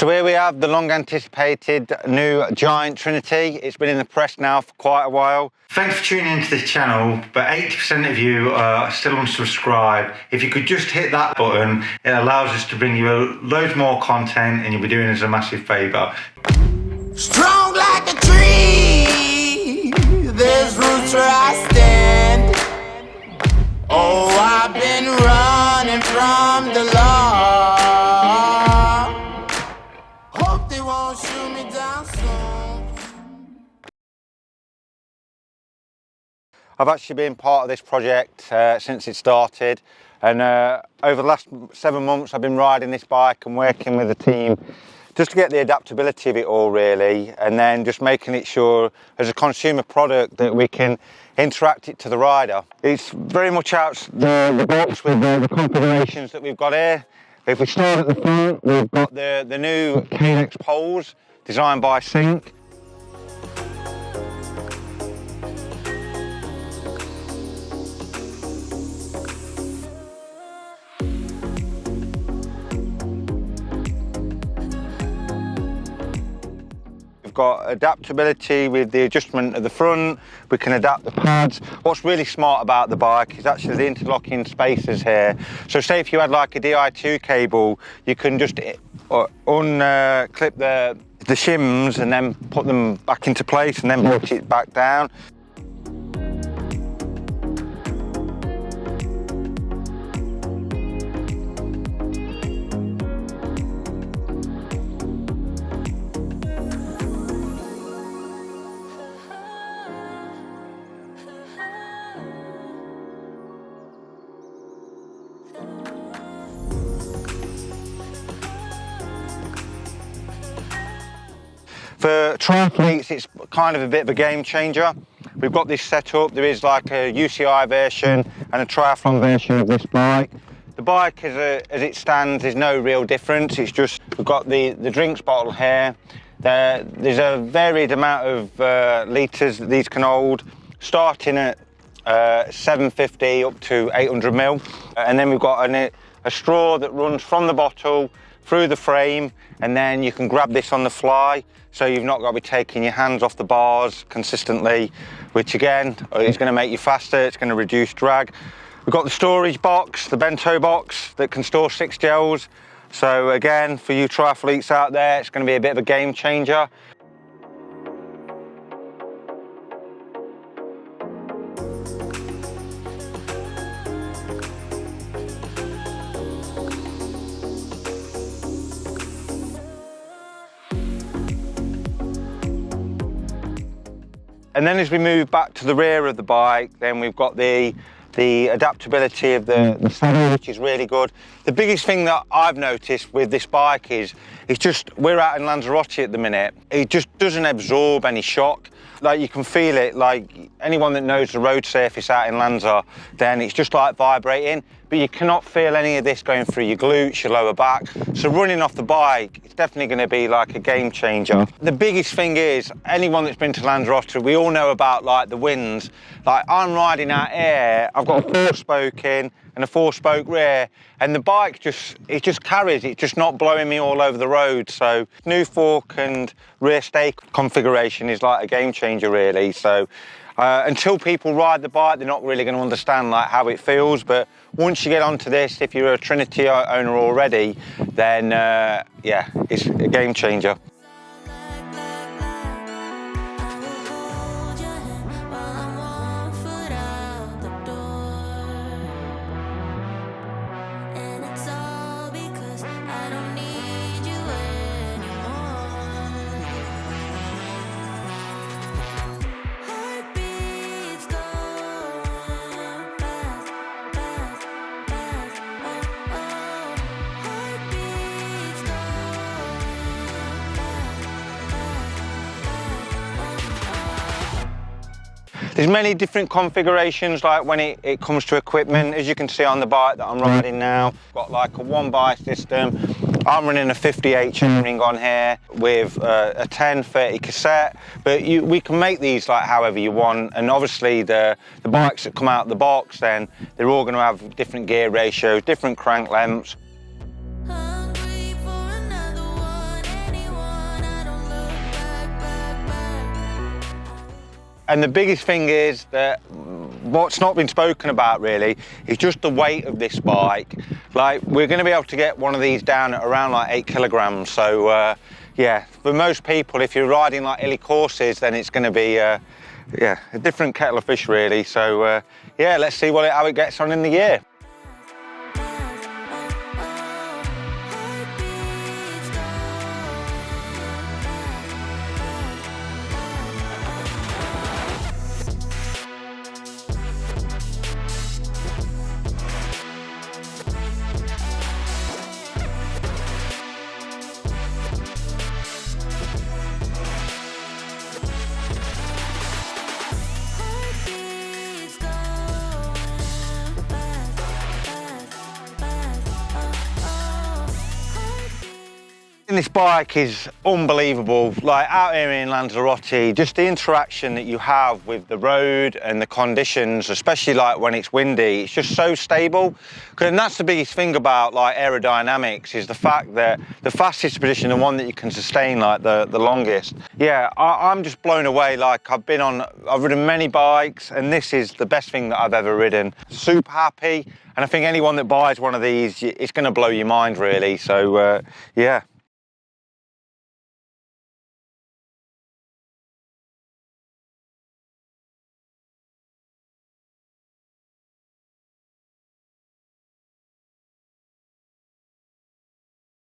So here we have the long anticipated new Giant Trinity. It's been in the press now for quite a while. Thanks for tuning into this channel, but 80% of you are still unsubscribed. If you could just hit that button, it allows us to bring you loads more content and you'll be doing us a massive favour. Strong like a tree, there's roots where I stand. Oh, I've been running from the law. Hope they won't shoot me down soon. I've actually been part of this project since it started, and over the last 7 months I've been riding this bike and working with the team just to get the adaptability of it all really, and then just making it sure as a consumer product that we can interact it to the rider. It's very much out the box with the configurations that we've got here. If we start at the front, we've got the new Calyx poles designed by Sync. We've got adaptability with the adjustment of the front. We can adapt the pads. What's really smart about the bike is actually the interlocking spacers here. So say if you had like a Di2 cable, you can just unclip the shims and then put them back into place and then bolt it back down. For triathletes, it's kind of a bit of a game changer. We've got this set up. There is like a UCI version and a triathlon version of this bike. The bike as it stands, there's no real difference. It's just, we've got the drinks bottle here. There's a varied amount of litres that these can hold, starting at 750 up to 800 ml. And then we've got a straw that runs from the bottle through the frame, and then you can grab this on the fly, so you've not got to be taking your hands off the bars consistently, which again is going to make you faster. It's going to reduce drag. We've got the storage box, the bento box that can store 6 gels. So again, for you triathletes out there, it's going to be a bit of a game changer. And then as we move back to the rear of the bike, then we've got the adaptability of the saddle, which is really good. The biggest thing that I've noticed with this bike is it's just, we're out in Lanzarote at the minute, it just doesn't absorb any shock. Like you can feel it, like anyone that knows the road surface out in Lanza, then it's just like vibrating, but you cannot feel any of this going through your glutes, your lower back. So running off the bike, it's definitely going to be like a game changer. The biggest thing is, anyone that's been to Lanzarote, we all know about like the winds. Like I'm riding out here, I've got a 4-spoke in and a 4-spoke rear, and the bike it just carries, it's just not blowing me all over the road. So new fork and rear stay configuration is like a game changer really. So until people ride the bike, they're not really going to understand like how it feels, but once you get onto this, if you're a Trinity owner already, then yeah, it's a game changer. There's many different configurations, like when it comes to equipment. As you can see on the bike that I'm riding now, got like a 1-by system. I'm running a 50 chain on here with a 1030 cassette, but we can make these like however you want. And obviously the bikes that come out of the box, then they're all going to have different gear ratios, different crank lengths. Hungry for another one. And the biggest thing is that what's not been spoken about really is just the weight of this bike. Like, we're going to be able to get one of these down at around like 8 kilograms. So yeah, for most people, if you're riding like hilly courses, then it's going to be yeah, a different kettle of fish really. So yeah, let's see how it gets on in the year. This bike is unbelievable. Like, out here in Lanzarote, just the interaction that you have with the road and the conditions, especially like when it's windy, it's just so stable. And that's the biggest thing about like aerodynamics, is the fact that the fastest position, the one that you can sustain like the longest. Yeah, I'm just blown away. Like, I've ridden many bikes, and this is the best thing that I've ever ridden. Super happy, and I think anyone that buys one of these, it's going to blow your mind really. So yeah.